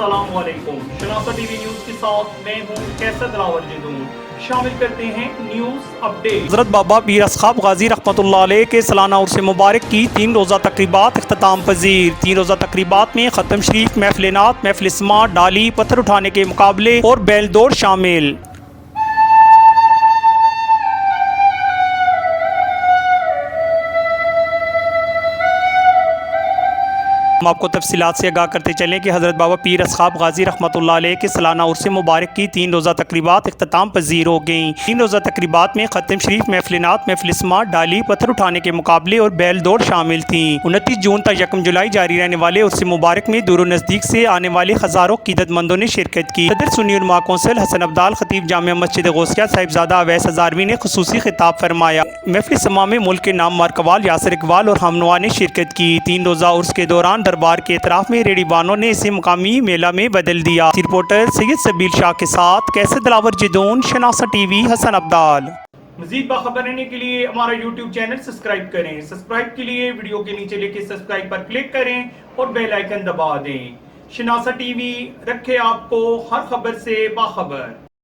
अस्सलामुअलैकुम। शनासा TV news के साथ मैं हूँ कैसर दिलावर जदून। शामिल करते हैं न्यूज अपडेट। हज़रत बाबा पीर असखाब गाजी रहमतुल्लाह अलैह के सालाना उर्स मुबारक की 3 रोज़ा तकरीबात इख्तिताम पजीर। 3 रोज़ा तकरीबात में ख़त्म शरीफ, महफिल नात, महफिल स्मार्ट, डाली, पत्थर उठाने के मुकाबले और बैल दौड़ शामिल। हम आपको तफसीलात से आगाह करते चलें कि हज़रत बाबा पीर असखाब गाजी रहमतुल्लाह अलैह के सालाना उर्स मुबारक की 3 रोज़ा तकरीबात इख्तिताम पजीर हो गईं। 3 रोज़ा तकरीबात में ख़त्म शरीफ, महफिल नात, महफिल स्मार्ट, डाली, पत्थर उठाने के मुकाबले और बैल दौड़ शामिल थी। 29 जून तक 1 जुलाई जारी रहने वाले उर्स मुबारक में दूर नज़दीक से आने वाले हज़ारों क़ीदतमंदों ने शिरकत की। सदर सुन्नी उलमा कौंसिल हसन अब्दाल खतीब जामिया मस्जिद गौसिया साहिबजादा अवैस हज़ारवी ने खुसूसी खिताब फरमाया। महफिल समा में मुल्क के नाम मार्कवाल यासर इकबाल और हमनवा ने शिरकत की। 3 रोज़ा उर्स के दौरान दरबार के एतराफ़ में रेडी बानों ने इसे मुकामी मेला में बदल दिया। रिपोर्टर सैयद सबील शाह के साथ कैसर दिलावर जदून, शनासा टीवी, हसन अब्दाल। मज़ीद बाखबर रहने के लिए हमारा YouTube चैनल सब्सक्राइब करें। सब्सक्राइब के लिए वीडियो के नीचे लिखे सब्सक्राइब पर क्लिक करें और बेल आइकन दबा दें। शनासा टीवी रखे आपको हर खबर से बाखबर।